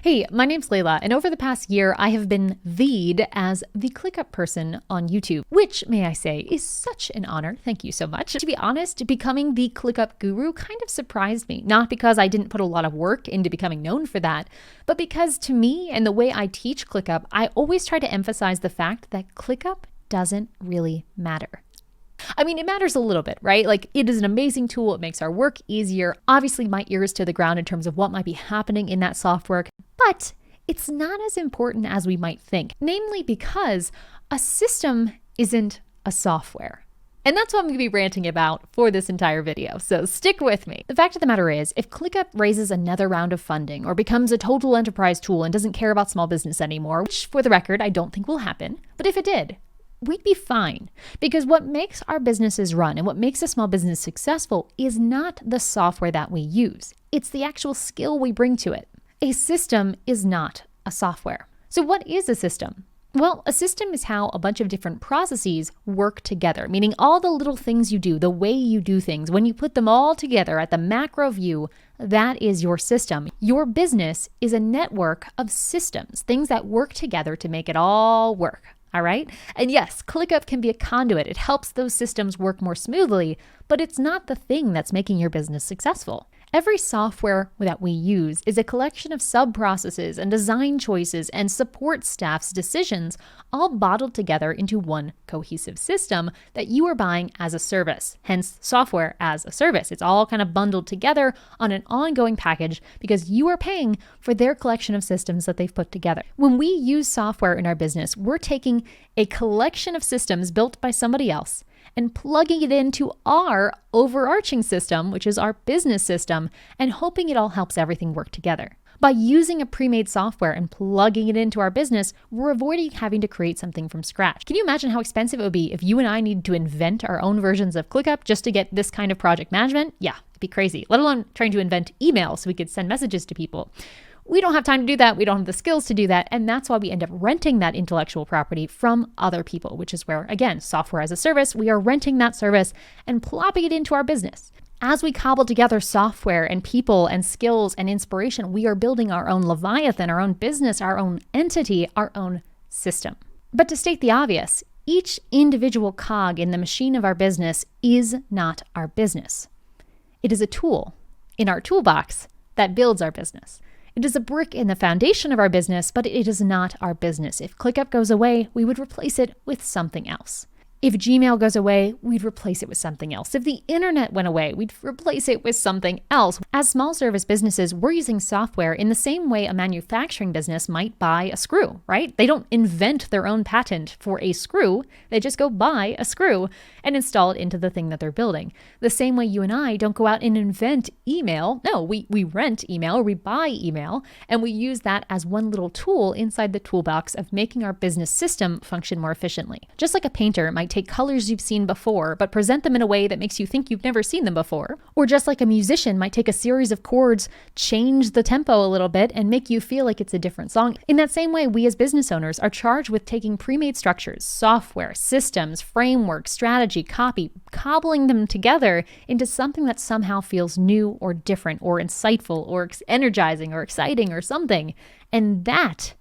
Hey, my name's Layla, and over the past year, I have been theed as the ClickUp person on YouTube, which, may I say, is such an honor. Thank you so much. To be honest, becoming the ClickUp guru kind of surprised me, not because I didn't put a lot of work into becoming known for that, but because to me and the way I teach ClickUp, I always try to emphasize the fact that ClickUp doesn't really matter. I mean, it matters a little bit, right? Like, it is an amazing tool. It makes our work easier. Obviously, my ear is to the ground in terms of what might be happening in that software, but it's not as important as we might think, namely because a system isn't a software. And that's what I'm going to be ranting about for this entire video, so stick with me. The fact of the matter is, if ClickUp raises another round of funding or becomes a total enterprise tool and doesn't care about small business anymore, which for the record, I don't think will happen, but if it did, we'd be fine, because what makes our businesses run and what makes a small business successful is not the software that we use. It's the actual skill we bring to it. A system is not a software. So what is a system? Well, a system is how a bunch of different processes work together, meaning all the little things you do, the way you do things, when you put them all together at the macro view, that is your system. Your business is a network of systems, things that work together to make it all work. All right. And yes, ClickUp can be a conduit. It helps those systems work more smoothly, but it's not the thing that's making your business successful. Every software that we use is a collection of sub-processes and design choices and support staff's decisions, all bottled together into one cohesive system that you are buying as a service, hence software as a service. It's all kind of bundled together on an ongoing package because you are paying for their collection of systems that they've put together. When we use software in our business, we're taking a collection of systems built by somebody else and plugging it into our overarching system, which is our business system, and hoping it all helps everything work together. By using a pre-made software and plugging it into our business, we're avoiding having to create something from scratch. Can you imagine how expensive it would be if you and I needed to invent our own versions of ClickUp just to get this kind of project management? Yeah, it'd be crazy, let alone trying to invent email so we could send messages to people. We don't have time to do that. We don't have the skills to do that. And that's why we end up renting that intellectual property from other people, which is where, again, software as a service, we are renting that service and plopping it into our business. As we cobble together software and people and skills and inspiration, we are building our own Leviathan, our own business, our own entity, our own system. But to state the obvious, each individual cog in the machine of our business is not our business. It is a tool in our toolbox that builds our business. It is a brick in the foundation of our business, but it is not our business. If ClickUp goes away, we would replace it with something else. If Gmail goes away, we'd replace it with something else. If the internet went away, we'd replace it with something else. As small service businesses, we're using software in the same way a manufacturing business might buy a screw, right? They don't invent their own patent for a screw. They just go buy a screw and install it into the thing that they're building. The same way you and I don't go out and invent email. No, we rent email or we buy email, and we use that as one little tool inside the toolbox of making our business system function more efficiently. Just like a painter might take colors you've seen before, but present them in a way that makes you think you've never seen them before. Or just like a musician might take a series of chords, change the tempo a little bit, and make you feel like it's a different song. In that same way, we as business owners are charged with taking pre-made structures, software, systems, framework, strategy, copy, cobbling them together into something that somehow feels new or different or insightful or energizing or exciting or something. And that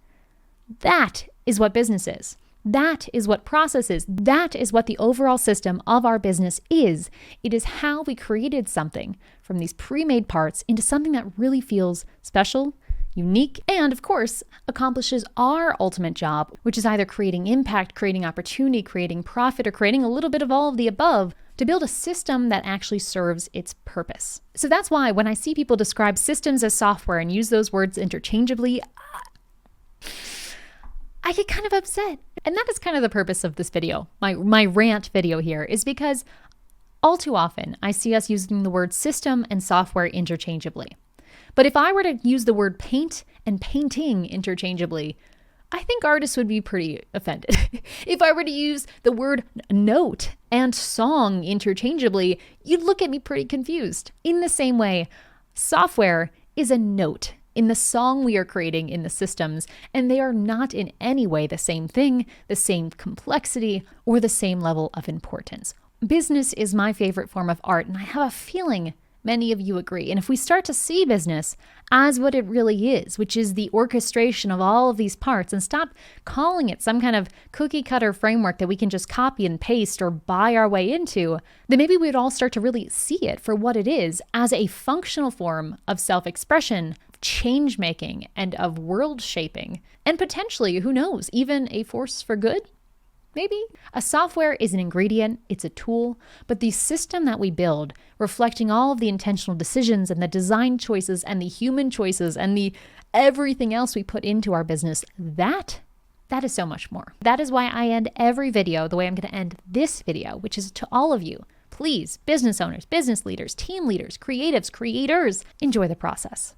is what business is. That is what process is. That is what the overall system of our business is. It is how we created something from these pre-made parts into something that really feels special, unique, and of course, accomplishes our ultimate job, which is either creating impact, creating opportunity, creating profit, or creating a little bit of all of the above to build a system that actually serves its purpose. So that's why when I see people describe systems as software and use those words interchangeably, I get kind of upset. And that is kind of the purpose of this video. My rant video here is because all too often I see us using the word system and software interchangeably. But if I were to use the word paint and painting interchangeably, I think artists would be pretty offended. If I were to use the word note and song interchangeably, you'd look at me pretty confused. In the same way, software is a note in the song we are creating in the systems, and they are not in any way the same thing, the same complexity, or the same level of importance. Business is my favorite form of art, and I have a feeling many of you agree. And if we start to see business as what it really is, which is the orchestration of all of these parts, and stop calling it some kind of cookie cutter framework that we can just copy and paste or buy our way into, then maybe we'd all start to really see it for what it is, as a functional form of self-expression, change making, and of world shaping. And potentially, who knows, even a force for good? Maybe. A software is an ingredient, it's a tool, but the system that we build, reflecting all of the intentional decisions and the design choices and the human choices and the everything else we put into our business, that is so much more. That is why I end every video the way I'm going to end this video, which is to all of you. Please, business owners, business leaders, team leaders, creatives, creators, enjoy the process.